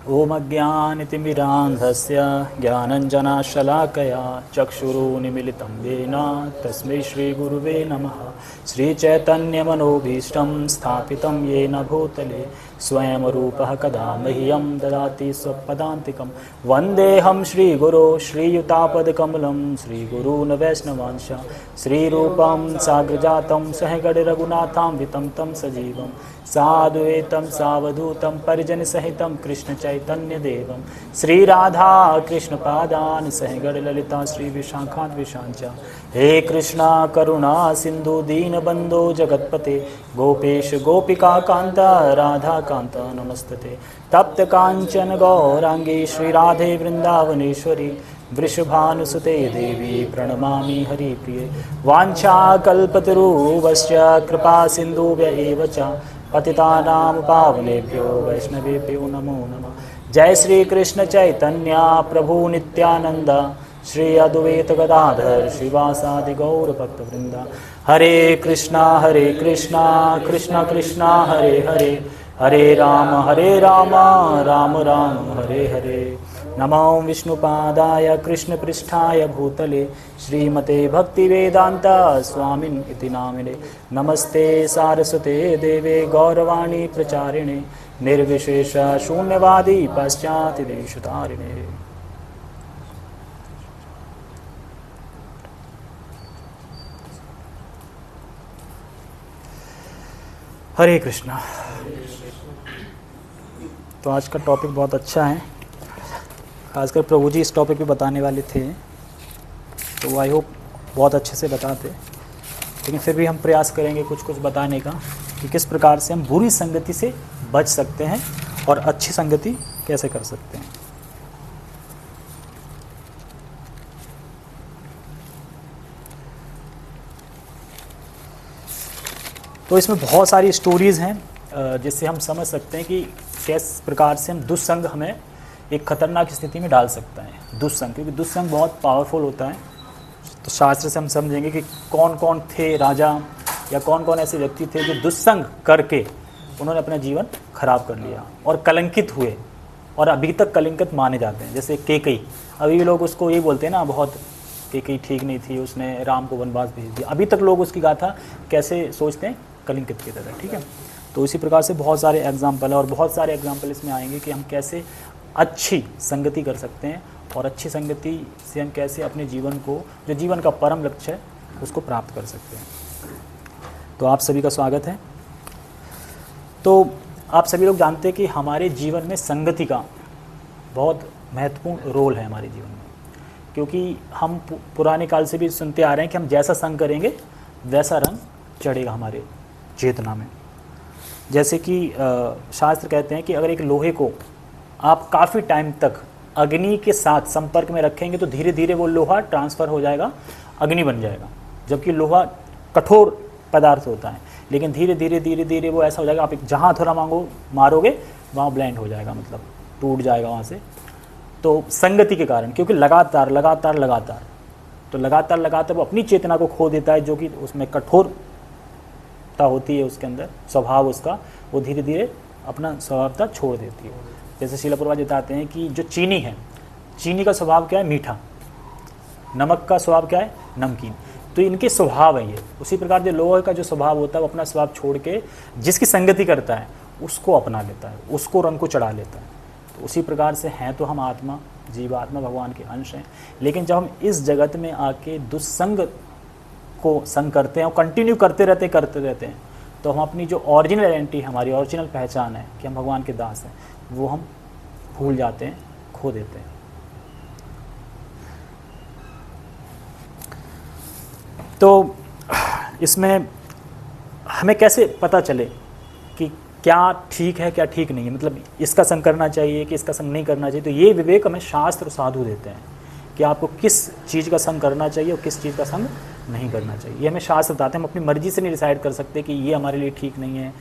ओम अज्ञानतिमिरान्धस्य ज्ञानञ्जनशलाकया चक्षुरुन्मीलितं येन तस्मै श्रीगुरुवे नमः। श्रीचैतन्यमनोभीष्टं स्थापितं येन भूतले स्वयं रूपः कदा मह्यं ददाति स्वपदान्तिकं। वन्देऽहं श्रीगुरो श्रीयुतापदकमलं श्रीगुरून् वैष्णवांश श्रीरूपं साग्रजातं सहगणरघुनाथान्वितं तं सजीवं साद्वैतं सावधूतं परिजनसहितं कृष्णचैतन्यदेवं श्रीराधा कृष्णपादान् सहगणललिता श्रीविशाखान्विशाञ्च। हे कृष्णा करुणा सिन्धु दीनबन्धो जगत्पते गोपेश गोपिकान्त राधाकान्त नमस्तते। तप्त काञ्चन गौराङ्गी श्रीराधे वृन्दावनेश्वरी वृषभानुसुते देवी प्रणमामि हरिप्रिये। वाञ्छाकल्पतरुभ्यश्च कृपा सिन्धुभ्य एव च पतितानां पावनेभ्यो वैष्णवेभ्यो नमो नमः। जय श्री कृष्ण चैतन्य प्रभु नित्यानंद श्री अद्वैत गदाधर श्रीवासादि गौर भक्तवृंदा। हरे कृष्णा कृष्णा कृष्णा हरे हरे हरे राम राम राम हरे हरे। नमो विष्णुपादाय कृष्णपृष्ठाय भूतले श्रीमते भक्तिवेदांत स्वामिन् इति नामिने। नमस्ते सारस्वते देवे गौरवाणी प्रचारिणे निर्विशेष शून्यवादी पाश्चात्यदेशतारिणे। हरे कृष्णा। तो आज का टॉपिक बहुत अच्छा है, खासकर प्रभु जी इस टॉपिक पे बताने वाले थे, तो आई होप बहुत अच्छे से बताते, लेकिन फिर भी हम प्रयास करेंगे कुछ बताने का कि किस प्रकार से हम बुरी संगति से बच सकते हैं और अच्छी संगति कैसे कर सकते हैं। तो इसमें बहुत सारी स्टोरीज़ हैं जिससे हम समझ सकते हैं कि किस प्रकार से हम दुस्संग हमें एक खतरनाक स्थिति में डाल सकता है। दुस्संग, क्योंकि दुस्संग बहुत पावरफुल होता है। तो शास्त्र से हम समझेंगे कि कौन कौन थे राजा या कौन कौन ऐसे व्यक्ति थे जो दुस्संग करके उन्होंने अपना जीवन खराब कर लिया और कलंकित हुए और अभी तक कलंकित माने जाते हैं। जैसे कैकेयी, अभी भी लोग उसको ये बोलते हैं ना, बहुत कैकेयी ठीक नहीं थी, उसने राम को वनवास भेज दिया। अभी तक लोग उसकी गाथा कैसे सोचते हैं, कलंकित की तरह। ठीक है, तो इसी प्रकार से बहुत सारे एग्जाम्पल है और बहुत सारे एग्जाम्पल इसमें आएंगे कि हम कैसे अच्छी संगति कर सकते हैं और अच्छी संगति से हम कैसे अपने जीवन को, जो जीवन का परम लक्ष्य है, उसको प्राप्त कर सकते हैं। तो आप सभी का स्वागत है। तो आप सभी लोग जानते हैं कि हमारे जीवन में संगति का बहुत महत्वपूर्ण रोल है हमारे जीवन में, क्योंकि हम पुराने काल से भी सुनते आ रहे हैं कि हम जैसा संग करेंगे वैसा रंग चढ़ेगा हमारे चेतना में। जैसे कि शास्त्र कहते हैं कि अगर एक लोहे को आप काफ़ी टाइम तक अग्नि के साथ संपर्क में रखेंगे तो धीरे धीरे वो लोहा ट्रांसफ़र हो जाएगा, अग्नि बन जाएगा। जबकि लोहा कठोर पदार्थ होता है, लेकिन धीरे धीरे वो ऐसा हो जाएगा, आप जहाँ थोड़ा मारोगे वहाँ ब्लेंड हो जाएगा, मतलब टूट जाएगा वहाँ से। तो संगति के कारण, क्योंकि लगातार तो लगातार वो अपनी चेतना को खो देता है, जो कि उसमें कठोरता होती है उसके अंदर, स्वभाव उसका, वो धीरे धीरे अपना स्वभावता छोड़ देती है। जैसे शिला प्रभुपाद बताते हैं कि जो चीनी है, चीनी का स्वभाव क्या है, मीठा। नमक का स्वभाव क्या है, नमकीन। तो इनके स्वभाव है ये। उसी प्रकार जो लोहे का जो स्वभाव होता है, वो अपना स्वभाव छोड़ के जिसकी संगति करता है उसको अपना लेता है, उसको रंग को चढ़ा लेता है। तो उसी प्रकार से हैं तो हम आत्मा, जीवात्मा भगवान के अंश हैं, लेकिन जब हम इस जगत में आके दुस्संग को संग करते हैं और कंटिन्यू करते रहते हैं, तो हम अपनी जो ओरिजिनल आइडेंटिटी, हमारी ओरिजिनल पहचान है कि हम भगवान के दास हैं, वो हम भूल जाते हैं, खो देते हैं। तो इसमें हमें कैसे पता चले कि क्या ठीक है क्या ठीक नहीं है, मतलब इसका संग करना चाहिए कि इसका संग नहीं करना चाहिए। तो ये विवेक हमें शास्त्र साधु देते हैं कि आपको किस चीज़ का संग करना चाहिए और किस चीज़ का संग नहीं करना चाहिए। ये हमें शास्त्र बताते हैं। हम अपनी मर्जी से नहीं डिसाइड कर सकते कि ये हमारे लिए ठीक नहीं है,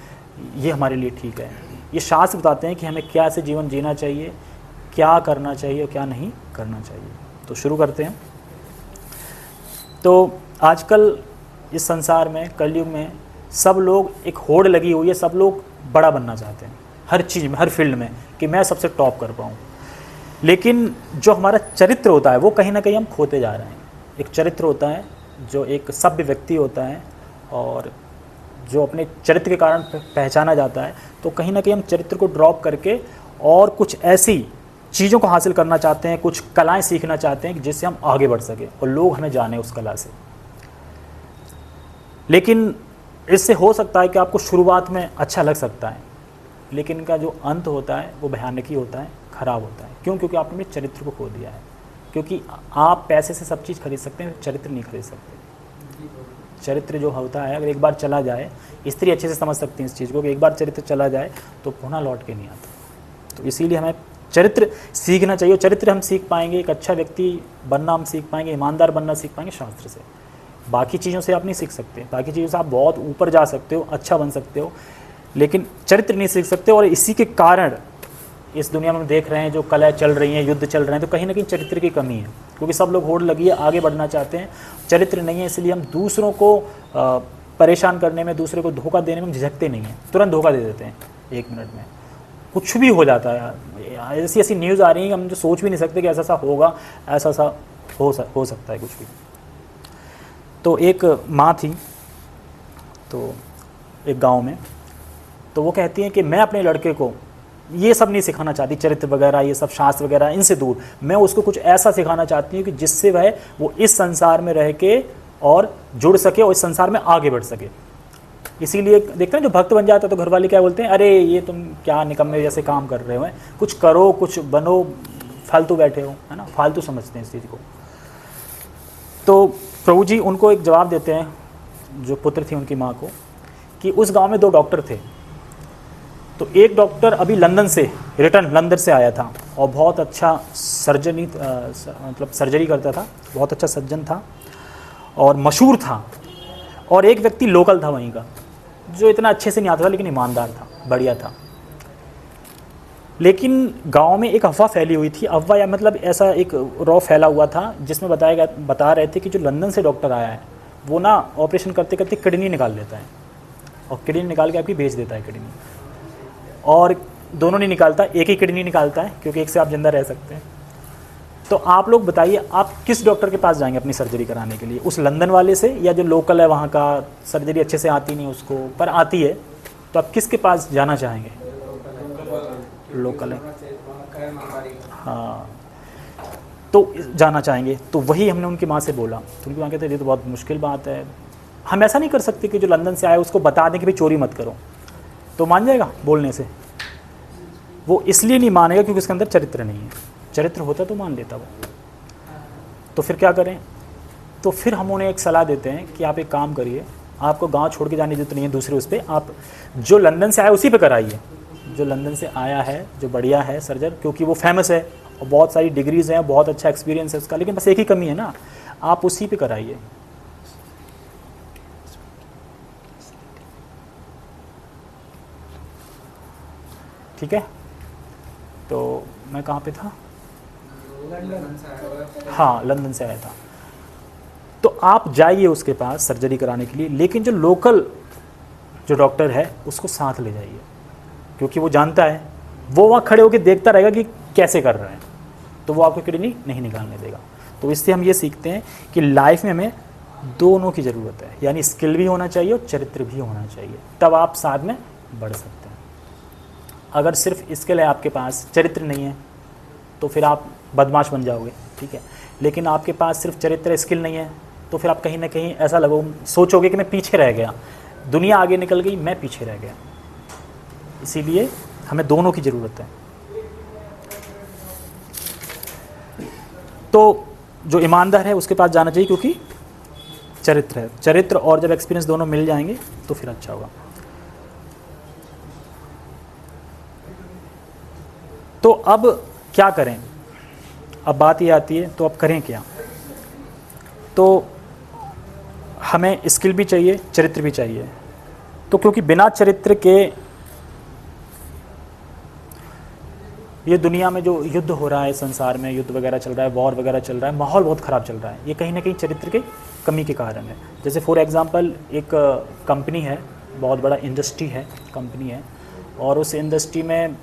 ये हमारे लिए ठीक है। ये शास्त्र बताते हैं कि हमें क्या से जीवन जीना चाहिए, क्या करना चाहिए और क्या नहीं करना चाहिए। तो शुरू करते हैं। तो आजकल इस संसार में, कलयुग में, सब लोग, एक होड़ लगी हुई है, सब लोग बड़ा बनना चाहते हैं। हर चीज़ में, हर फील्ड में, कि मैं सबसे टॉप कर पाऊँ। लेकिन जो हमारा चरित्र होता है वो कहीं ना कहीं हम खोते जा रहे हैं। एक चरित्र होता है जो एक सभ्य व्यक्ति होता है और जो अपने चरित्र के कारण पहचाना जाता है, तो कहीं ना कहीं हम चरित्र को ड्रॉप करके और कुछ ऐसी चीज़ों को हासिल करना चाहते हैं, कुछ कलाएं सीखना चाहते हैं जिससे हम आगे बढ़ सकें और लोग हमें जाने उस कला से। लेकिन इससे हो सकता है कि आपको शुरुआत में अच्छा लग सकता है, लेकिन इनका जो अंत होता है वो भयानक ही होता है, ख़राब होता है। क्यों? क्योंकि आपने अपने चरित्र को खो दिया है। क्योंकि आप पैसे से सब चीज़ खरीद सकते हैं, चरित्र नहीं खरीद सकते। चरित्र जो होता है अगर एक बार चला जाए, स्त्री अच्छे से समझ सकती है इस चीज़ को, कि एक बार चरित्र चला जाए तो पुनः लौट के नहीं आता। तो इसीलिए हमें चरित्र सीखना चाहिए। चरित्र हम सीख पाएंगे, एक अच्छा व्यक्ति बनना हम सीख पाएंगे, ईमानदार बनना सीख पाएंगे शास्त्र से। बाकी चीज़ों से आप नहीं सीख सकते, बाकी चीज़ों से आप बहुत ऊपर जा सकते हो, अच्छा बन सकते हो, लेकिन चरित्र नहीं सीख सकते। और इसी के कारण इस दुनिया में हम देख रहे हैं जो कलाएं चल रही हैं, युद्ध चल रहे हैं, तो कहीं ना कहीं चरित्र की कमी है। क्योंकि सब लोग होड़ लगी है, आगे बढ़ना चाहते हैं, चरित्र नहीं है, इसलिए हम दूसरों को परेशान करने में, दूसरे को धोखा देने में झिझकते नहीं हैं, तुरंत धोखा दे देते हैं। 1 मिनट में कुछ भी हो जाता है। ऐसी ऐसी न्यूज़ आ रही है कि हम जो सोच भी नहीं सकते कि ऐसा सा होगा, ऐसा सा हो सकता है कुछ भी। तो एक माँ थी तो एक गांव में, तो वो कहती हैं कि मैं अपने लड़के को ये सब नहीं सिखाना चाहती, चरित्र वगैरह, ये सब शास्त्र वगैरह, इनसे दूर। मैं उसको कुछ ऐसा सिखाना चाहती हूँ कि जिससे वो इस संसार में रह के और जुड़ सके और इस संसार में आगे बढ़ सके। इसीलिए देखते हैं जो भक्त बन जाता है तो घर वाले क्या बोलते हैं, अरे ये तुम क्या निकम्मे जैसे काम कर रहे हो, कुछ करो, कुछ बनो, फालतू बैठे हो, है ना, फालतू समझते हैं इस चीज़ को। तो प्रभु जी उनको एक जवाब देते हैं, जो पुत्र थी उनकी माँ को, कि उस गांव में 2 डॉक्टर थे। तो एक डॉक्टर अभी लंदन से लंदन से आया था और बहुत अच्छा मतलब सर्जरी करता था, बहुत अच्छा सर्जन था और मशहूर था। और एक व्यक्ति लोकल था वहीं का, जो इतना अच्छे से नहीं आता था लेकिन ईमानदार था, बढ़िया था। लेकिन गांव में एक अफवाह फैली हुई थी, अफवाह या मतलब ऐसा एक रॉ फैला हुआ था जिसमें बता रहे थे कि जो लंदन से डॉक्टर आया है वो ना ऑपरेशन करते करते किडनी निकाल लेता है और किडनी निकाल के आपकी बेच देता है किडनी। और दोनों नहीं निकालता, एक ही किडनी निकालता है, क्योंकि एक से आप जिंदा रह सकते हैं। तो आप लोग बताइए, आप किस डॉक्टर के पास जाएंगे अपनी सर्जरी कराने के लिए? उस लंदन वाले से, या जो लोकल है वहाँ का, सर्जरी अच्छे से आती नहीं उसको पर आती है, तो आप किसके पास जाना चाहेंगे? लोकल है, हाँ, तो जाना चाहेंगे। तो वही हमने उनकी माँ से बोला, तो उनकी माँ कहते ये तो बहुत मुश्किल बात है, हम ऐसा नहीं कर सकते कि जो लंदन से आए उसको बता दें कि भाई चोरी मत करो, तो मान जाएगा बोलने से? वो इसलिए नहीं मानेगा क्योंकि उसके अंदर चरित्र नहीं है। चरित्र होता तो मान लेता वो। तो फिर क्या करें? तो फिर हम उन्हें एक सलाह देते हैं कि आप एक काम करिए, आपको गांव छोड़ के जाने की जरूरत नहीं है दूसरे उस पर, आप जो लंदन से आया उसी पे कराइए। जो लंदन से आया है, जो बढ़िया है सर्जन, क्योंकि वो फेमस है और बहुत सारी डिग्रीज़ हैं, बहुत अच्छा एक्सपीरियंस है उसका, लेकिन बस एक ही कमी है ना, आप उसी पे कराइए। ठीक है, तो मैं कहाँ पे था? हाँ, लंदन से आया था। तो आप जाइए उसके पास सर्जरी कराने के लिए, लेकिन जो लोकल जो डॉक्टर है उसको साथ ले जाइए, क्योंकि वो जानता है, वो वहाँ खड़े होकर देखता रहेगा कि कैसे कर रहे हैं, तो वो आपको किडनी नहीं निकालने देगा। तो इससे हम ये सीखते हैं कि लाइफ में हमें दोनों की ज़रूरत है, यानी स्किल भी होना चाहिए और चरित्र भी होना चाहिए, तब आप साथ में बढ़ सकते हैं। अगर सिर्फ स्किल है आपके पास, चरित्र नहीं है, तो फिर आप बदमाश बन जाओगे, ठीक है। लेकिन आपके पास सिर्फ चरित्र, स्किल नहीं है, तो फिर आप कहीं ना कहीं ऐसा सोचोगे कि मैं पीछे रह गया, दुनिया आगे निकल गई, मैं पीछे रह गया। इसीलिए हमें दोनों की ज़रूरत है। तो जो ईमानदार है उसके पास जाना चाहिए, क्योंकि चरित्र है। चरित्र और जब एक्सपीरियंस दोनों मिल जाएंगे तो फिर अच्छा होगा। तो अब क्या करें? अब बात ये आती है, तो अब करें क्या? तो हमें स्किल भी चाहिए, चरित्र भी चाहिए। तो क्योंकि बिना चरित्र के ये दुनिया में जो युद्ध हो रहा है, संसार में युद्ध वगैरह चल रहा है, वॉर वगैरह चल रहा है, माहौल बहुत ख़राब चल रहा है, ये कहीं ना कहीं चरित्र के कमी के कारण है। जैसे फॉर एग्जांपल एक कंपनी है, बहुत बड़ा इंडस्ट्री है, कंपनी है, और उस इंडस्ट्री में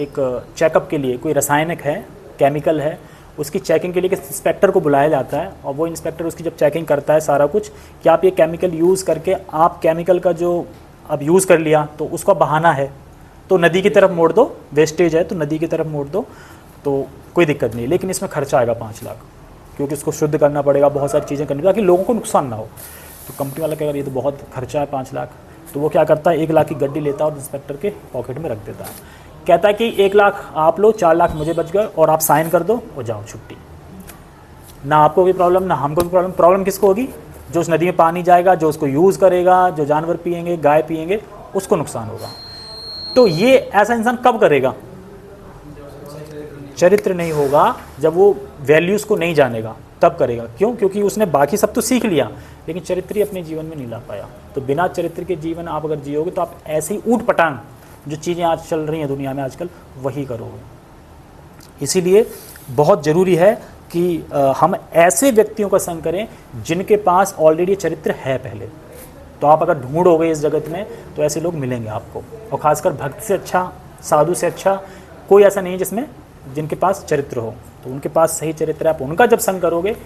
एक चेकअप के लिए कोई रासायनिक है, केमिकल है, उसकी चेकिंग के लिए एक इंस्पेक्टर को बुलाया जाता है और वो इंस्पेक्टर उसकी जब चेकिंग करता है सारा कुछ कि आप ये केमिकल यूज़ करके आप केमिकल का जो अब यूज़ कर लिया तो उसका बहाना है तो नदी की तरफ मोड़ दो, वेस्टेज है तो नदी की तरफ मोड़ दो, तो कोई दिक्कत नहीं। लेकिन इसमें खर्चा आएगा 5 लाख, क्योंकि उसको शुद्ध करना पड़ेगा, बहुत सारी चीज़ें करनी ताकि लोगों को नुकसान ना हो। तो कंपनी वाला कहेगा ये तो बहुत खर्चा है 5 लाख, तो वो क्या करता है 1 लाख की गड्डी लेता है और इंस्पेक्टर के पॉकेट में रख देता है, कहता है कि 1 लाख आप लो, 4 लाख मुझे बच गए और आप साइन कर दो और जाओ छुट्टी। ना आपको भी प्रॉब्लम ना हमको भी प्रॉब्लम। प्रॉब्लम किसको होगी? जो उस नदी में पानी जाएगा, जो उसको यूज़ करेगा, जो जानवर पिएंगे, गाय पिएंगे, उसको नुकसान होगा। तो ये ऐसा इंसान कब करेगा? चरित्र नहीं होगा, जब वो वैल्यूज़ को नहीं जानेगा तब करेगा। क्यों? क्योंकि उसने बाकी सब तो सीख लिया लेकिन चरित्र ही अपने जीवन में नहीं ला पाया। तो बिना चरित्र के जीवन आप अगर जियोगे तो आप ऐसे ही ऊट पटांग जो चीज़ें आज चल रही हैं दुनिया में आजकल वही करोगे। इसीलिए बहुत ज़रूरी है कि हम ऐसे व्यक्तियों का संग करें जिनके पास ऑलरेडी चरित्र है पहले। तो आप अगर ढूंढोगे इस जगत में तो ऐसे लोग मिलेंगे आपको, और ख़ासकर भक्त से अच्छा, साधु से अच्छा कोई ऐसा नहीं जिसमें जिनके पास चरित्र हो। तो उनके पास सही चरित्र है, आप उनका जब संग करोगे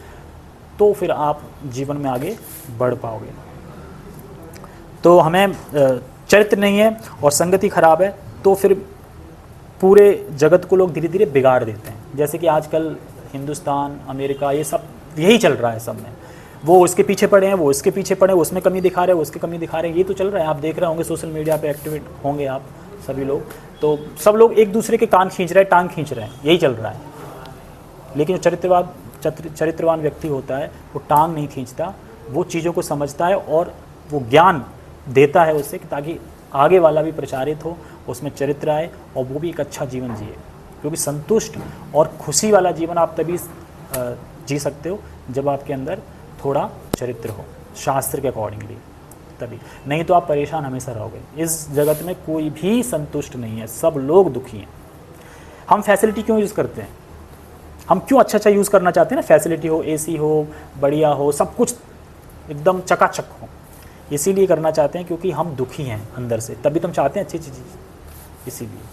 तो फिर आप जीवन में आगे बढ़ पाओगे। तो हमें चरित्र नहीं है और संगति खराब है तो फिर पूरे जगत को लोग धीरे धीरे बिगाड़ देते हैं। जैसे कि आजकल हिंदुस्तान, अमेरिका, ये सब यही चल रहा है। सब में वो उसके पीछे पड़े हैं, वो इसके पीछे पड़े हैं, उसमें कमी दिखा रहे हैं, उसके कमी दिखा रहे हैं, ये तो चल रहा है। आप देख रहे होंगे सोशल मीडिया पे एक्टिवेट होंगे आप सभी लोग, तो सब लोग एक दूसरे के कान खींच रहे हैं, टांग खींच रहे हैं, यही चल रहा है। लेकिन जो चरित्रवान व्यक्ति होता है वो टांग नहीं खींचता, वो चीज़ों को समझता है और वो ज्ञान देता है उससे, ताकि आगे वाला भी प्रचारित हो, उसमें चरित्र आए और वो भी एक अच्छा जीवन जिए। क्योंकि संतुष्ट और खुशी वाला जीवन आप तभी जी सकते हो जब आपके अंदर थोड़ा चरित्र हो, शास्त्र के अकॉर्डिंगली, तभी। नहीं तो आप परेशान हमेशा रहोगे। इस जगत में कोई भी संतुष्ट नहीं है, सब लोग दुखी हैं। हम फैसिलिटी क्यों यूज़ करते हैं? हम क्यों अच्छा अच्छा यूज़ करना चाहते हैं ना? फैसिलिटी हो, एसी हो, बढ़िया हो, सब कुछ एकदम चकाचक हो, इसीलिए करना चाहते हैं क्योंकि हम दुखी हैं अंदर से, तभी तो हम चाहते हैं अच्छी चीज़। इसीलिए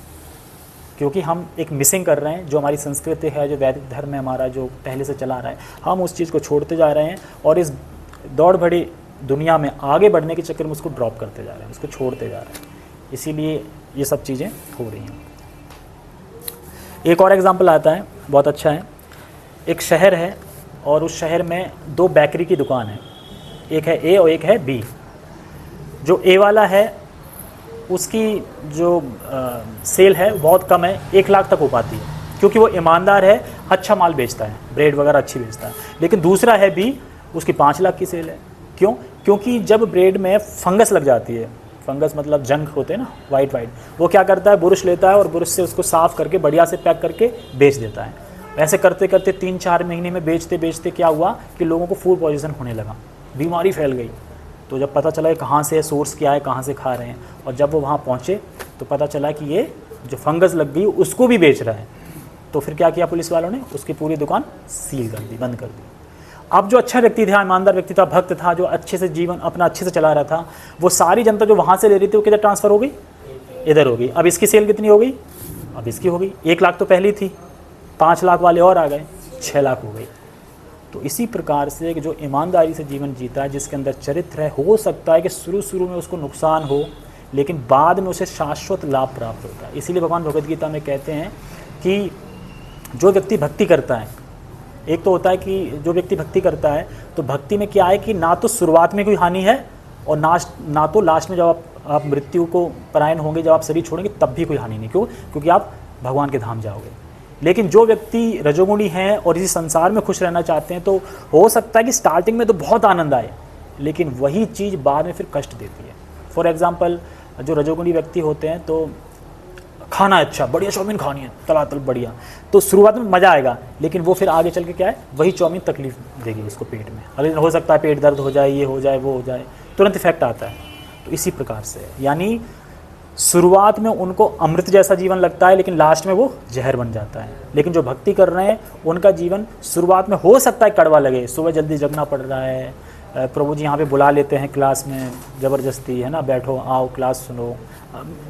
क्योंकि हम एक मिसिंग कर रहे हैं, जो हमारी संस्कृति है, जो वैदिक धर्म है हमारा, जो पहले से चला रहा है, हम उस चीज़ को छोड़ते जा रहे हैं और इस दौड़ भरी दुनिया में आगे बढ़ने के चक्कर में उसको ड्रॉप करते जा रहे हैं, उसको छोड़ते जा रहे हैं। इसीलिए ये सब चीज़ें हो रही हैं। एक और एग्जाम्पल आता है, बहुत अच्छा है। एक शहर है और उस शहर में 2 बेकरी की दुकान है, एक है ए और एक है बी। जो ए वाला है उसकी जो सेल है बहुत कम है, 1 लाख तक हो पाती है, क्योंकि वो ईमानदार है, अच्छा माल बेचता है, ब्रेड वगैरह अच्छी बेचता है। लेकिन दूसरा है बी, उसकी 5 लाख की सेल है। क्यों? क्योंकि जब ब्रेड में फंगस लग जाती है, फंगस मतलब जंग होते हैं ना, वाइट, वो क्या करता है, बुरुश लेता है और बुरुश से उसको साफ़ करके बढ़िया से पैक करके बेच देता है। ऐसे करते करते 3-4 महीने में बेचते बेचते क्या हुआ कि लोगों को फूड पॉइजन होने लगा, बीमारी फैल गई। तो जब पता चला कि कहाँ से है, सोर्स क्या है, कहाँ से खा रहे हैं, और जब वो वहाँ पहुँचे तो पता चला कि ये जो फंगस लग गई उसको भी बेच रहा है। तो फिर क्या किया पुलिस वालों ने, उसकी पूरी दुकान सील कर दी, बंद कर दी। अब जो अच्छा व्यक्ति था, ईमानदार व्यक्ति था, भक्त था, जो अच्छे से जीवन अपना अच्छे से चला रहा था, वो सारी जनता जो वहाँ से ले रही थी वो किधर ट्रांसफ़र हो गई, इधर हो गई। अब इसकी सेल कितनी हो गई, अब इसकी हो गई 1 लाख तो पहली थी, 5 लाख वाले और आ गए, 6 लाख हो गई। तो इसी प्रकार से जो ईमानदारी से जीवन जीता है, जिसके अंदर चरित्र है, हो सकता है कि शुरू में उसको नुकसान हो लेकिन बाद में उसे शाश्वत लाभ प्राप्त होता है। इसीलिए भगवान भगवद गीता में कहते हैं कि जो व्यक्ति भक्ति करता है, एक तो होता है कि जो व्यक्ति भक्ति करता है तो भक्ति में क्या है कि ना तो शुरुआत में कोई हानि है और ना तो लास्ट में जब आप मृत्यु को परायण होंगे, जब आप शरीर छोड़ेंगे तब भी कोई हानि नहीं। क्यों? क्योंकि आप भगवान के धाम जाओगे। लेकिन जो व्यक्ति रजोगुणी हैं और इसी संसार में खुश रहना चाहते हैं, तो हो सकता है कि स्टार्टिंग में तो बहुत आनंद आए लेकिन वही चीज़ बाद में फिर कष्ट देती है। फॉर एग्जांपल, जो रजोगुणी व्यक्ति होते हैं तो खाना अच्छा, बढ़िया चाउमीन खानी है, तलातल बढ़िया, तो शुरुआत में मज़ा आएगा लेकिन वो फिर आगे चल के क्या है, वही चाउमीन तकलीफ देगी उसको पेट में। अगर हो सकता है पेट दर्द हो जाए, ये हो जाए, वो हो जाए, तुरंत इफेक्ट आता है। तो इसी प्रकार से यानी शुरुआत में उनको अमृत जैसा जीवन लगता है लेकिन लास्ट में वो जहर बन जाता है। लेकिन जो भक्ति कर रहे हैं उनका जीवन शुरुआत में हो सकता है कड़वा लगे, सुबह जल्दी जगना पड़ रहा है, प्रभु जी यहाँ पे बुला लेते हैं क्लास में ज़बरदस्ती, है ना, बैठो आओ क्लास सुनो,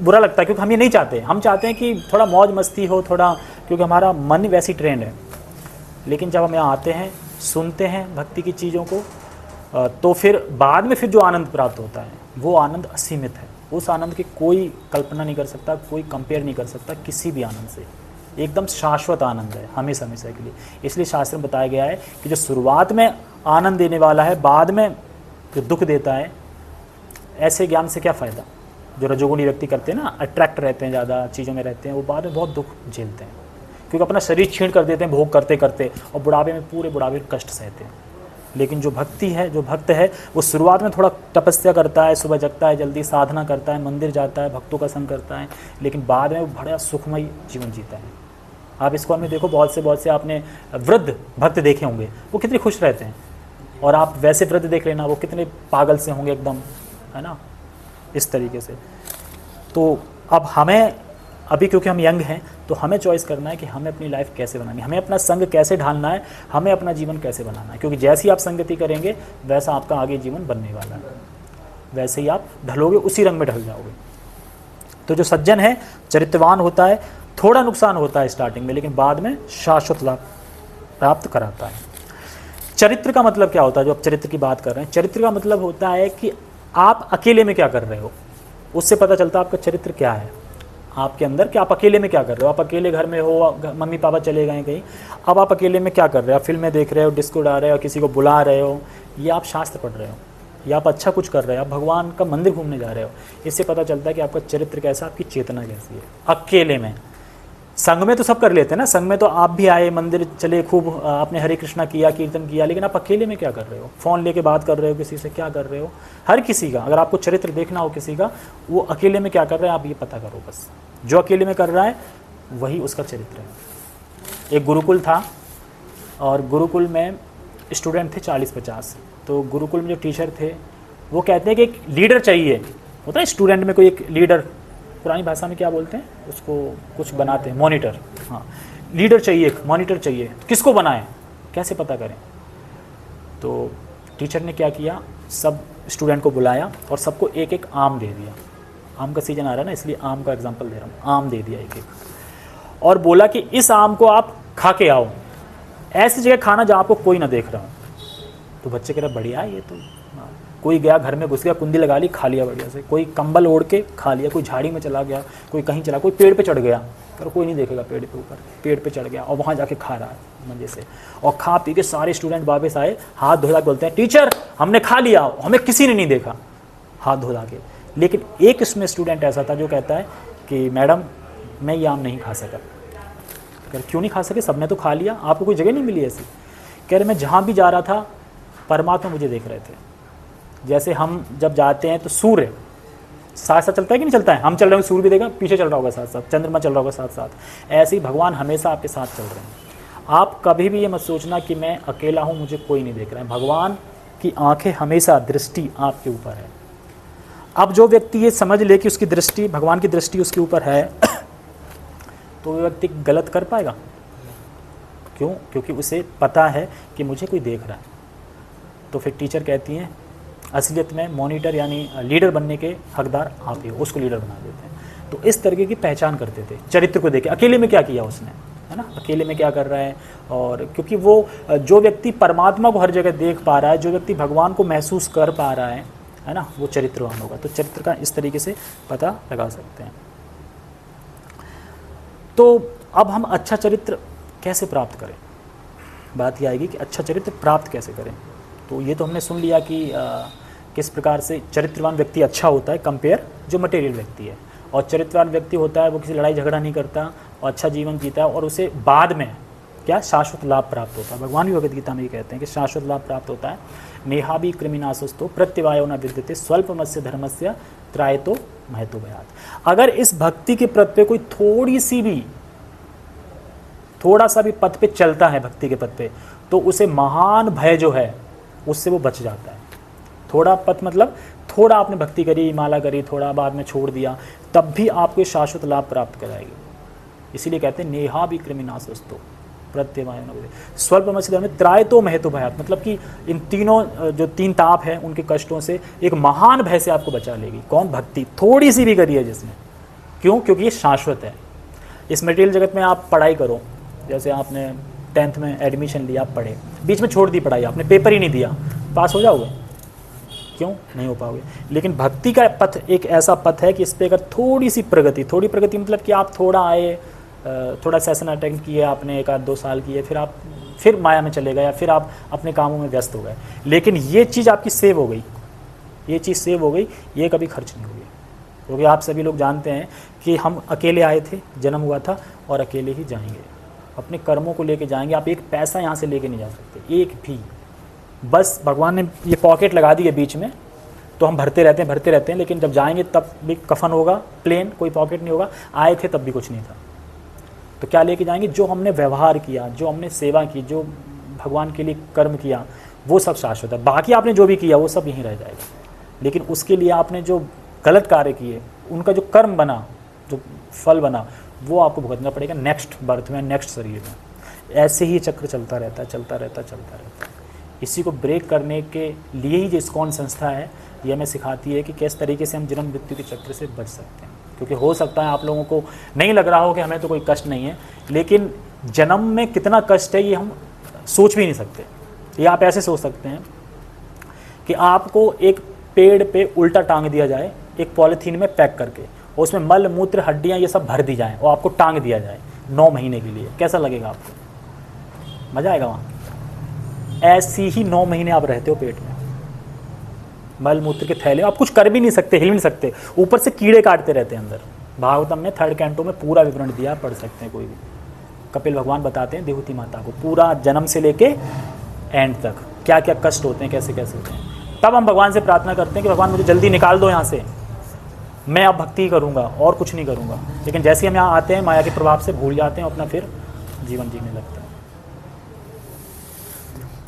बुरा लगता है क्योंकि हम ये नहीं चाहते। हम चाहते हैं कि थोड़ा मौज मस्ती हो, थोड़ा, क्योंकि हमारा मन वैसी ट्रेंड है। लेकिन जब हम यहाँ आते हैं, सुनते हैं भक्ति की चीज़ों को, तो फिर बाद में फिर जो आनंद प्राप्त होता है वो आनंद असीमित है। उस आनंद की कोई कल्पना नहीं कर सकता, कोई कंपेयर नहीं कर सकता किसी भी आनंद से। एकदम शाश्वत आनंद है, हमेशा हमेशा के लिए। इसलिए शास्त्र में बताया गया है कि जो शुरुआत में आनंद देने वाला है, बाद में जो दुख देता है, ऐसे ज्ञान से क्या फ़ायदा। जो रजोगुणी व्यक्ति करते हैं ना, अट्रैक्ट रहते हैं, ज़्यादा चीज़ों में रहते हैं, वो बाद में बहुत दुख झेलते हैं, क्योंकि अपना शरीर छीण कर देते हैं भोग करते करते, और बुढ़ापे में पूरे बुढ़ापे कष्ट सहते हैं। लेकिन जो भक्ति है, जो भक्त है, वो शुरुआत में थोड़ा तपस्या करता है, सुबह जगता है, जल्दी साधना करता है, मंदिर जाता है, भक्तों का संग करता है, लेकिन बाद में वो बड़ा सुखमय जीवन जीता है। आप इसको हमें देखो, बहुत से आपने वृद्ध भक्त देखे होंगे, वो कितने खुश रहते हैं, और आप वैसे वृद्ध देख लेना, वो कितने पागल से होंगे एकदम, है ना, इस तरीके से। तो अब हमें अभी, क्योंकि हम यंग हैं, तो हमें चॉइस करना है कि हमें अपनी लाइफ कैसे बनानी है, हमें अपना संग कैसे ढालना है, हमें अपना जीवन कैसे बनाना है। क्योंकि जैसी आप संगति करेंगे वैसा आपका आगे जीवन बनने वाला है, वैसे ही आप ढलोगे, उसी रंग में ढल जाओगे। तो जो सज्जन है, चरित्रवान होता है, थोड़ा नुकसान होता है स्टार्टिंग में, लेकिन बाद में शाश्वत लाभ प्राप्त कराता है। चरित्र का मतलब क्या होता है, जो आप चरित्र की बात कर रहे हैं, चरित्र का मतलब होता है कि आप अकेले में क्या कर रहे हो, उससे पता चलता है आपका चरित्र क्या है आपके अंदर, कि आप अकेले में क्या कर रहे हो। आप अकेले घर में हो, मम्मी पापा चले गए कहीं, अब आप अकेले में क्या कर रहे हो, आप फिल्में देख रहे हो, डिस्को उड़ा रहे हो, किसी को बुला रहे हो, या आप शास्त्र पढ़ रहे हो, या आप अच्छा कुछ कर रहे हो, आप भगवान का मंदिर घूमने जा रहे हो। इससे पता चलता है कि आपका चरित्र कैसा, आपकी चेतना कैसी है। अकेले में, संघ में तो सब कर लेते हैं ना, संघ में तो आप भी आए, मंदिर चले, खूब आपने हरे कृष्णा किया, कीर्तन किया, लेकिन आप अकेले में क्या कर रहे हो, फ़ोन लेके बात कर रहे हो किसी से, क्या कर रहे हो। हर किसी का, अगर आपको चरित्र देखना हो किसी का, वो अकेले में क्या कर रहा है, आप ये पता करो बस। जो अकेले में कर रहा है वही उसका चरित्र है। एक गुरुकुल था, और गुरुकुल में स्टूडेंट थे 40-50। तो गुरुकुल में जो टीचर थे वो कहते हैं कि एक लीडर चाहिए, होता है स्टूडेंट में कोई एक लीडर, पुरानी भाषा में क्या बोलते हैं उसको, कुछ बनाते हैं, मॉनिटर, हाँ, लीडर चाहिए, एक मॉनिटर चाहिए। किसको बनाएं, कैसे पता करें। तो टीचर ने क्या किया, सब स्टूडेंट को बुलाया और सबको एक एक आम दे दिया। आम का सीजन आ रहा है ना, इसलिए आम का एग्जांपल दे रहा हूँ। आम दे दिया एक एक, और बोला कि इस आम को आप खा के आओ, ऐसी जगह खाना जहाँ आपको कोई ना देख रहा हो। तो बच्चे कह रहे बढ़िया है ये तो। कोई गया घर में घुस गया, कुंडी लगा ली, खा लिया बढ़िया से, कोई कंबल ओढ़ के खा लिया, कोई झाड़ी में चला गया, कोई कहीं चला, कोई पेड़ पे चढ़ गया, पर कोई नहीं देखेगा पेड़ पे ऊपर, पेड़ पे चढ़ गया और वहाँ जाके खा रहा है मजे से। और खा पी के सारे स्टूडेंट वापस आए, हाथ धोला, बोलते हैं टीचर हमने खा लिया, हमें किसी ने नहीं देखा, हाथ धोला के। लेकिन एक इसमें स्टूडेंट ऐसा था जो कहता है कि मैडम मैं ये आम नहीं खा सका। अगर क्यों नहीं खा सके, सबने तो खा लिया, आपको कोई जगह नहीं मिली ऐसी। कह रहे मैं जहाँ भी जा रहा था परमात्मा मुझे देख रहे थे। जैसे हम जब जाते हैं तो सूर्य साथ साथ चलता है कि नहीं चलता है, हम चल रहे हैं सूर्य भी देगा, पीछे चल रहा होगा साथ साथ, चंद्रमा चल रहा होगा साथ साथ। ऐसे ही भगवान हमेशा आपके साथ चल रहे हैं। आप कभी भी ये मत सोचना कि मैं अकेला हूँ, मुझे कोई नहीं देख रहा है। भगवान की आंखें हमेशा, दृष्टि आपके ऊपर है। अब जो व्यक्ति ये समझ ले कि उसकी दृष्टि, भगवान की दृष्टि उसके ऊपर है, तो वो व्यक्ति गलत कर पाएगा। क्यों? क्योंकि उसे पता है कि मुझे कोई देख रहा है। तो फिर टीचर कहती हैं असलियत में मॉनिटर यानी लीडर बनने के हकदार आप ही हो, उसको लीडर बना देते हैं। तो इस तरीके की पहचान करते थे चरित्र को देखे, अकेले में क्या किया उसने, है ना, अकेले में क्या कर रहा है। और क्योंकि वो जो व्यक्ति परमात्मा को हर जगह देख पा रहा है, जो व्यक्ति भगवान को महसूस कर पा रहा है ना, वो चरित्रवान होगा। तो चरित्र का इस तरीके से पता लगा सकते हैं। तो अब हम अच्छा चरित्र कैसे प्राप्त करें, बात यह आएगी कि अच्छा चरित्र प्राप्त कैसे करें। तो ये तो हमने सुन लिया कि किस प्रकार से चरित्रवान व्यक्ति अच्छा होता है कंपेयर जो मटेरियल व्यक्ति है। और चरित्रवान व्यक्ति होता है वो किसी लड़ाई झगड़ा नहीं करता और अच्छा जीवन जीता है, और उसे बाद में क्या शाश्वत लाभ प्राप्त होता है। भगवान भी भगवद गीता में ये कहते हैं कि शाश्वत लाभ प्राप्त होता है। नेहाभि कृमिनाशस्तो प्रत्यवायो न विद्यते स्वल्पमस्य धर्मस्य त्रायतो महतो भयात्। अगर इस भक्ति के प्रत्ये कोई थोड़ा सा भी पथ पे चलता है, भक्ति के पथ पे, तो उसे महान भय जो है उससे वो बच जाता है। थोड़ा पथ मतलब थोड़ा आपने भक्ति करी, माला करी, थोड़ा बाद में छोड़ दिया, तब भी आपको शाश्वत लाभ प्राप्त कराएगी। इसीलिए कहते हैं नेहा भी कृमिनाशस्तो, प्रत्यवाय स्वल्पमस्य धर्मे त्रायतो महतो भयात्, मतलब कि इन तीनों जो तीन ताप हैं उनके कष्टों से एक महान भय से आपको बचा लेगी। कौन? भक्ति। थोड़ी सी भी करिए जिसमें। क्यों? क्योंकि ये शाश्वत है। इस मटेरियल जगत में आप पढ़ाई करो, जैसे आपने 10th में एडमिशन लिया, आप पढ़े, बीच में छोड़ दी पढ़ाई, आपने पेपर ही नहीं दिया, पास हो जाओगे? क्यों? नहीं हो पाओगे। लेकिन भक्ति का पथ एक ऐसा पथ है कि इस पर अगर थोड़ी सी प्रगति, थोड़ी प्रगति मतलब कि आप थोड़ा आए, थोड़ा सेशन अटेंड किए आपने, 1-2 साल किए, फिर आप फिर माया में चले गए या फिर आप अपने कामों में व्यस्त हो गए, लेकिन ये चीज़ आपकी सेव हो गई, ये चीज़ सेव हो गई, ये कभी खर्च नहीं होगी। क्योंकि आप सभी लोग जानते हैं कि हम अकेले आए थे, जन्म हुआ था और अकेले ही जाएंगे, अपने कर्मों को लेके जाएंगे। आप एक पैसा यहाँ से लेके नहीं जा सकते, एक भी। बस भगवान ने ये पॉकेट लगा दी है बीच में, तो हम भरते रहते हैं, लेकिन जब जाएंगे तब भी कफन होगा, प्लेन, कोई पॉकेट नहीं होगा। आए थे तब भी कुछ नहीं था, तो क्या लेके जाएंगे? जो हमने व्यवहार किया, जो हमने सेवा की, जो भगवान के लिए कर्म किया, वो सब शाश्वत है। बाकी आपने जो भी किया वो सब यहीं रह जाएगा, लेकिन उसके लिए आपने जो गलत कार्य किए, उनका जो कर्म बना, जो फल बना, वो आपको भुगतना पड़ेगा नेक्स्ट बर्थ में, नेक्स्ट शरीर में। ऐसे ही चक्र चलता रहता है। इसी को ब्रेक करने के लिए ही जो इस्कॉन संस्था है, ये हमें सिखाती है कि किस तरीके से हम जन्म मृत्यु के चक्र से बच सकते हैं। क्योंकि हो सकता है आप लोगों को नहीं लग रहा हो कि हमें तो कोई कष्ट नहीं है, लेकिन जन्म में कितना कष्ट है ये हम सोच भी नहीं सकते। ये आप ऐसे सोच सकते हैं कि आपको एक पेड़ पे उल्टा टांग दिया जाए, एक पॉलीथीन में पैक करके, और उसमें मल मूत्र हड्डियाँ ये सब भर दी जाएँ और आपको टांग दिया जाए 9 महीने के लिए। कैसा लगेगा आपको? मज़ा आएगा वहाँ। ऐसी ही 9 महीने आप रहते हो पेट में, मल मूत्र के थैले, आप कुछ कर भी नहीं सकते, हिल भी नहीं सकते, ऊपर से कीड़े काटते रहते हैं अंदर। भागवतम ने 3rd कैंटो में पूरा विवरण दिया, पढ़ सकते हैं कोई भी। कपिल भगवान बताते हैं देवहूति माता को पूरा जन्म से लेके एंड तक क्या क्या कष्ट होते हैं, कैसे कैसे होते हैं। तब हम भगवान से प्रार्थना करते हैं कि भगवान मुझे जल्दी निकाल दो यहाँ से, मैं अब भक्ति करूँगा और कुछ नहीं करूँगा। लेकिन जैसे ही हम यहाँ आते हैं, माया के प्रभाव से भूल जाते हैं, अपना फिर जीवन जीने लगते हैं।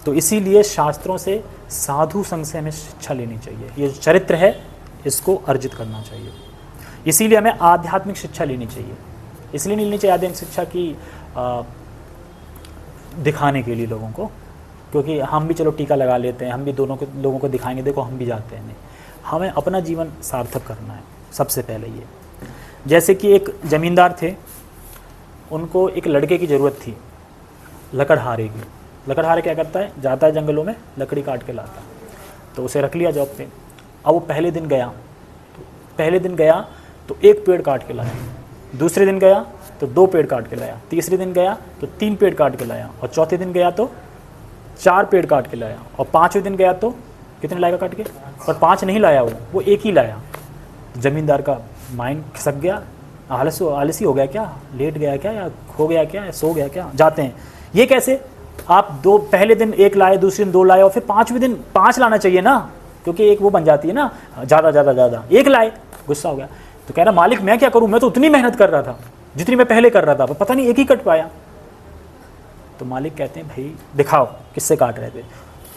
तो इसीलिए शास्त्रों से, साधु संग से हमें शिक्षा लेनी चाहिए। ये जो चरित्र है इसको अर्जित करना चाहिए। इसीलिए हमें आध्यात्मिक शिक्षा लेनी चाहिए। इसलिए नहीं लेनी चाहिए आध्यात्मिक शिक्षा की दिखाने के लिए लोगों को, क्योंकि हम भी चलो टीका लगा लेते हैं, हम भी लोगों को दिखाएंगे, देखो हम भी जाते हैं। नहीं, हमें अपना जीवन सार्थक करना है सबसे पहले ये। जैसे कि एक ज़मींदार थे, उनको एक लड़के की ज़रूरत थी, लकड़हारे की। लकड़हारे क्या करता है? जाता है जंगलों में, लकड़ी काट के लाता है। तो उसे रख लिया जॉब पे। अब वो पहले दिन गया तो 1 पेड़ काट के लाया, दूसरे दिन गया तो 2 पेड़ काट के लाया, तीसरे दिन गया तो 3 पेड़ काट के लाया, और चौथे दिन गया तो 4 पेड़ काट के लाया, और 5वें दिन गया तो कितने लाएगा काट के? और 5 नहीं लाया, वो 1 ही लाया। ज़मींदार का माइंड खिसक गया, आलसी हो गया क्या, लेट गया क्या, या खो गया क्या, या सो गया क्या, जाते हैं। ये कैसे? आप पहले दिन 1 लाए, दूसरे दिन 2 लाए, और फिर 5वें दिन 5 लाना चाहिए ना, क्योंकि एक वो बन जाती है ना, ज़्यादा 1 लाए, गुस्सा हो गया। तो कह रहा मालिक मैं क्या करूं, मैं तो उतनी मेहनत कर रहा था जितनी मैं पहले कर रहा था, पता नहीं 1 ही कट पाया। तो मालिक कहते हैं भाई दिखाओ किससे काट रहे थे।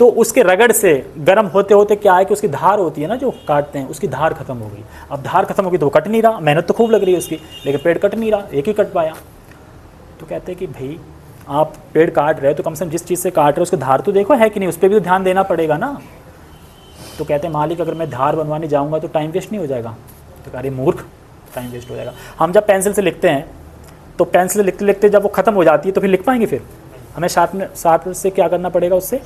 तो उसके रगड़ से गर्म होते होते क्या है कि उसकी धार होती है ना जो काटते हैं, उसकी धार खत्म हो गई। अब धार खत्म हो गई तो वो कट नहीं रहा, मेहनत तो खूब लग रही है उसकी, लेकिन पेड़ कट नहीं रहा, 1 ही कट पाया। तो कहते हैं कि भाई आप पेड़ काट रहे हो तो कम से कम जिस चीज़ से काट रहे हो उसकी धार तो देखो है कि नहीं, उस पर भी तो ध्यान देना पड़ेगा ना। तो कहते हैं मालिक अगर मैं धार बनवाने जाऊँगा तो टाइम वेस्ट नहीं हो जाएगा? तो कह रहे मूर्ख, टाइम वेस्ट हो जाएगा। हम जब पेंसिल से लिखते हैं तो पेंसिल लिखते लिखते जब वो ख़त्म हो जाती है तो फिर लिख पाएंगे? फिर हमें शार्पनर से क्या करना पड़ेगा, उसे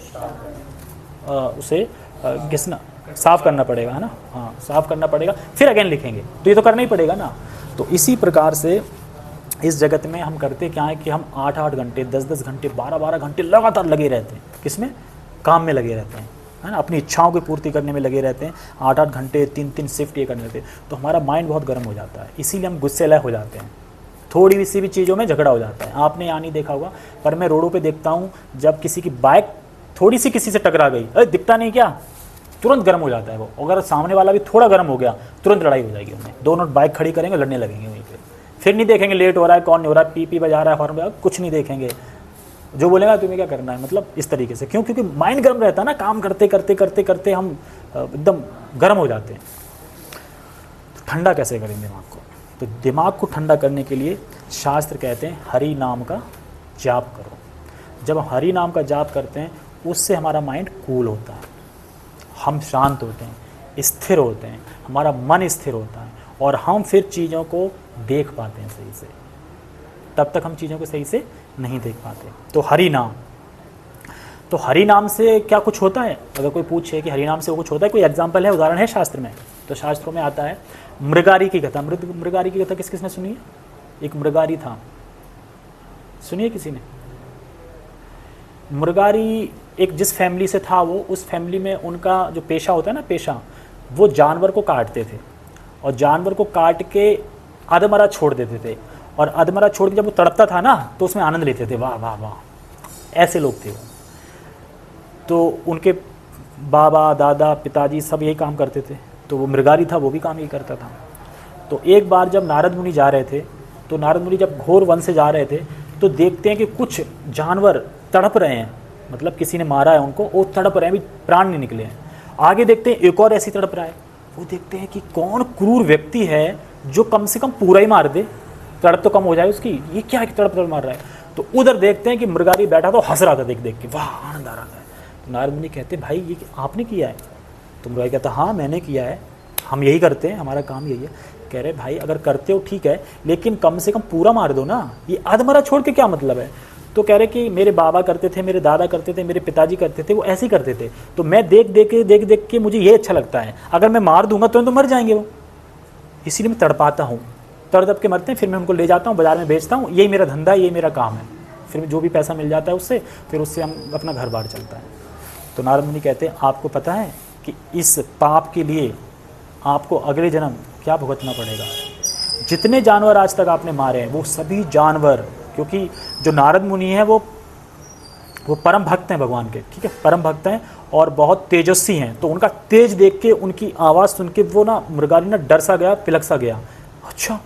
घिसना, साफ़ करना पड़ेगा, है ना। हाँ, साफ़ करना पड़ेगा, फिर अगेन लिखेंगे, तो ये तो करना ही पड़ेगा ना। तो इसी प्रकार से इस जगत में हम करते क्या है कि हम 8-8 घंटे, 10-10 घंटे, 12-12 घंटे लगातार लगे रहते हैं। किसमें? काम में लगे रहते हैं, है ना, अपनी इच्छाओं की पूर्ति करने में लगे रहते हैं। 8-8 घंटे, 3-3 शिफ्ट ये करने रहते हैं, तो हमारा माइंड बहुत गर्म हो जाता है। इसीलिए हम गुस्सेला हो जाते हैं, थोड़ी सी भी चीज़ों में झगड़ा हो जाता है। आपने यहाँ नहीं देखा होगा, पर मैं रोडों पे देखता हूँ जब किसी की बाइक थोड़ी सी किसी से टकरा गई, अरे दिखता नहीं क्या, तुरंत गर्म हो जाता है वो। अगर सामने वाला भी थोड़ा गर्म हो गया, तुरंत लड़ाई हो जाएगी उनमें, दोनों बाइक खड़ी करेंगे, लड़ने लगेंगे वहीं पे। फिर नहीं देखेंगे लेट हो रहा है, कौन नहीं हो रहा है, पी बजा रहा है, हॉर्न बजा, कुछ नहीं देखेंगे। जो बोलेगा तुम्हें क्या करना है, मतलब इस तरीके से। क्यों? क्योंकि माइंड गर्म रहता है ना, काम करते करते करते करते हम एकदम गर्म हो जाते हैं। तो ठंडा कैसे करें दिमाग को? तो दिमाग को ठंडा करने के लिए शास्त्र कहते हैं हरि नाम का जाप करो। जब हम हरि नाम का जाप करते हैं उससे हमारा माइंड कूल होता है, हम शांत होते हैं, स्थिर होते हैं, हमारा मन स्थिर होता है और हम फिर चीज़ों को देख पाते हैं सही से। तब तक हम चीज़ों को सही से नहीं देख पाते। तो हरि नाम, तो हरि नाम से क्या कुछ होता है? अगर कोई पूछे कि हरि नाम से वो कुछ होता है, कोई एग्जाम्पल है, उदाहरण है शास्त्र में? तो शास्त्रों में आता है मृगारी की कथा। मृगारी की कथा किस किसने सुनी है? एक मृगारी था, सुनिए किसी ने? मृगारी एक जिस फैमिली से था, वो उस फैमिली में उनका जो पेशा होता है ना, पेशा, वो जानवर को काटते थे और जानवर को काट के अधमरा छोड़ देते थे और अधमरा छोड़ के जब वो तड़पता था ना तो उसमें आनंद लेते थे, वाह वाह वाह, ऐसे लोग थे वो। तो उनके बाबा दादा पिताजी सब यही काम करते थे, तो वो मृगारी था, वो भी काम यही करता था। तो एक बार जब नारद मुनि जा रहे थे, तो नारद मुनि जब घोर वन से जा रहे थे तो देखते हैं कि कुछ जानवर तड़प रहे हैं, मतलब किसी ने मारा है उनको, वो तड़प रहे हैं, अभी प्राण नहीं निकले हैं। आगे देखते हैं एक और ऐसी तड़प रहा है, वो देखते हैं कि कौन क्रूर व्यक्ति है जो कम से कम पूरा ही मार दे, तड़प तो कम हो जाए उसकी, ये क्या है कि तड़प मार रहा है। तो उधर देखते हैं कि मृगारी बैठा तो हंस रहा था देख देख के, वाह आनंद आ रहा था। तो नारद मुनि कहते भाई ये आपने किया है? तो मृगारी कहता हाँ मैंने किया है, हम यही करते हैं, हमारा काम यही है। कह रहे भाई अगर करते हो ठीक है, लेकिन कम से कम पूरा मार दो ना, ये आधमरा छोड़ के क्या मतलब है? तो कह रहे कि मेरे बाबा करते थे, मेरे दादा करते थे, मेरे पिताजी करते थे, वो ऐसे ही करते थे, तो मैं देख देख के मुझे ये अच्छा लगता है, अगर मैं मार दूंगा तो मर जाएंगे वो, इसीलिए मैं तड़पाता हूँ, तड़प के मरते हैं, फिर मैं उनको ले जाता हूँ, बाजार में बेचता हूँ, यही मेरा धंधा है, यही मेरा काम है, फिर जो भी पैसा मिल जाता है उससे, फिर उससे हम अपना घर बार चलता है। तो नारद मुनि कहते हैं आपको पता है कि इस पाप के लिए आपको अगले जन्म क्या भुगतना पड़ेगा? जितने जानवर आज तक आपने मारे हैं वो सभी जानवर, क्योंकि जो नारद मुनि हैं वो परम भक्त हैं भगवान के, ठीक है, परम भक्त हैं और बहुत तेजस्वी हैं। तो उनका तेज देख के, उनकी आवाज़ सुन के वो ना मृगारी ना डर सा गया, पिलक सा गया, अच्छा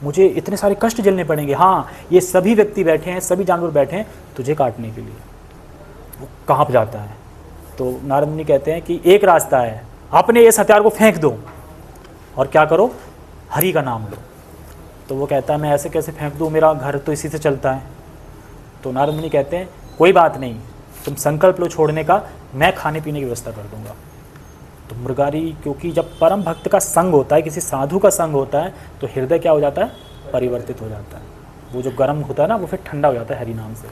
मुझे इतने सारे कष्ट झेलने पड़ेंगे, हाँ ये सभी व्यक्ति बैठे हैं, सभी जानवर बैठे हैं तुझे काटने के लिए। वो काँप जाता है। तो नारद मुनि कहते हैं कि एक रास्ता है, अपने इस हथियार को फेंक दो और क्या करो, हरि का नाम लो। तो वो कहता है मैं ऐसे कैसे फेंक दूँ, मेरा घर तो इसी से चलता है। तो नारद मुनि कहते हैं कोई बात नहीं, तुम संकल्प लो छोड़ने का, मैं खाने पीने की व्यवस्था कर दूंगा। तो मृगारी, क्योंकि जब परम भक्त का संग होता है, किसी साधु का संग होता है, तो हृदय क्या हो जाता है, परिवर्तित हो जाता है, वो जो गर्म होता है ना वो फिर ठंडा हो जाता है हरि नाम से।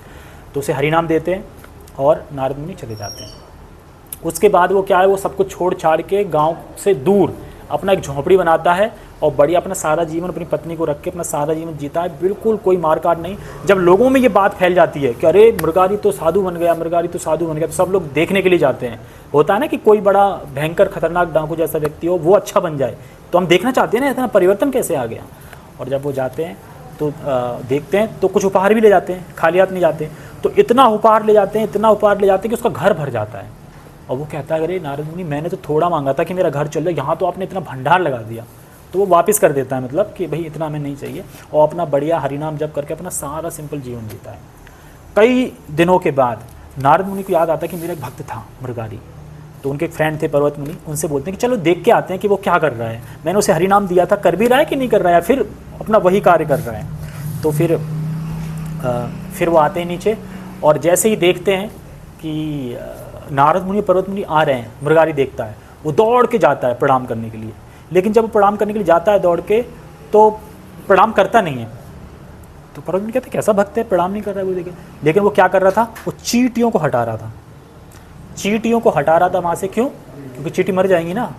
तो उसे हरि नाम देते हैं और नारद मुनि चले जाते हैं। उसके बाद वो क्या है, वो सब कुछ छोड़ छाड़ के गाँव से दूर अपना एक झोंपड़ी बनाता है और बढ़िया अपना सारा जीवन अपनी पत्नी को रख के अपना सारा जीवन जीता है, बिल्कुल कोई मारकाट नहीं। जब लोगों में ये बात फैल जाती है कि अरे मृगारी तो साधु बन गया, मृगारी तो साधु बन गया, तो सब लोग देखने के लिए जाते हैं। होता है ना कि कोई बड़ा भयंकर खतरनाक डाकू जैसा व्यक्ति हो, वो अच्छा बन जाए, तो हम देखना चाहते हैं ना इतना परिवर्तन कैसे आ गया। और जब वो जाते हैं तो देखते हैं तो कुछ उपहार भी ले जाते हैं, खाली हाथ नहीं जाते। तो इतना उपहार ले जाते हैं, इतना उपहार ले जाते हैं कि उसका घर भर जाता है। और वो कहता है अरे नारद मुनि मैंने तो थोड़ा मांगा था कि मेरा घर चल जाए, यहाँ तो आपने इतना भंडार लगा दिया। तो वो वापस कर देता है, मतलब कि भाई इतना हमें नहीं चाहिए, और अपना बढ़िया हरिनाम जप करके अपना सारा सिंपल जीवन जीता है। कई दिनों के बाद नारद मुनि को याद आता है कि मेरा एक भक्त था मृगारी। तो उनके एक फ्रेंड थे पर्वत मुनि, उनसे बोलते हैं कि चलो देख के आते हैं कि वो क्या कर रहा है, मैंने उसे हरिनाम दिया था, कर भी रहा है कि नहीं कर रहा है, फिर अपना वही कार्य कर रहा है। तो फिर वो आते हैं नीचे और जैसे ही देखते हैं कि नारद मुनि पर्वत मुनि आ रहे हैं, मृगारी देखता है, वो दौड़ के जाता है प्रणाम करने के लिए। लेकिन जब वो प्रणाम करने के लिए जाता है दौड़ के, तो प्रणाम करता नहीं है। तो पर्वत मुनि कहते कैसा भक्त है, प्रणाम नहीं कर रहा है वो, देखे। लेकिन वो क्या कर रहा था, वो चींटियों को हटा रहा था, चींटियों को हटा रहा था वहाँ से। क्यों? क्योंकि चींटी मर जाएंगी ना,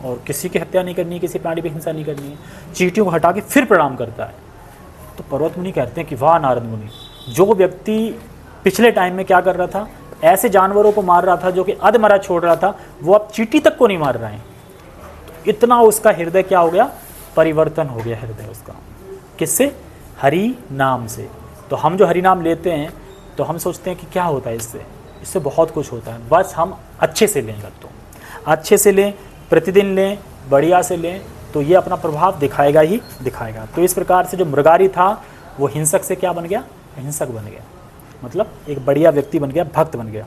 और किसी की हत्या नहीं करनी है, किसी प्राणी पर हिंसा नहीं करनी है। चींटियों को हटा के फिर प्रणाम करता है। तो पर्वत मुनि कहते हैं कि वाह नारद मुनि, जो व्यक्ति पिछले टाइम में क्या कर रहा था, ऐसे जानवरों को मार रहा था जो कि अधमरा छोड़ रहा था, वो अब चींटी तक को नहीं मार रहा है। तो इतना उसका हृदय क्या हो गया, परिवर्तन हो गया हृदय उसका। किससे? हरि नाम से। तो हम जो हरि नाम लेते हैं तो हम सोचते हैं कि क्या होता है इससे, इससे बहुत कुछ होता है, बस हम अच्छे से लें। तो अच्छे से लें, प्रतिदिन लें, बढ़िया से लें, तो ये अपना प्रभाव दिखाएगा ही दिखाएगा। तो इस प्रकार से जो मृगारी था वो हिंसक से क्या बन गया, हिंसक बन गया, मतलब एक बढ़िया व्यक्ति बन गया, भक्त बन गया।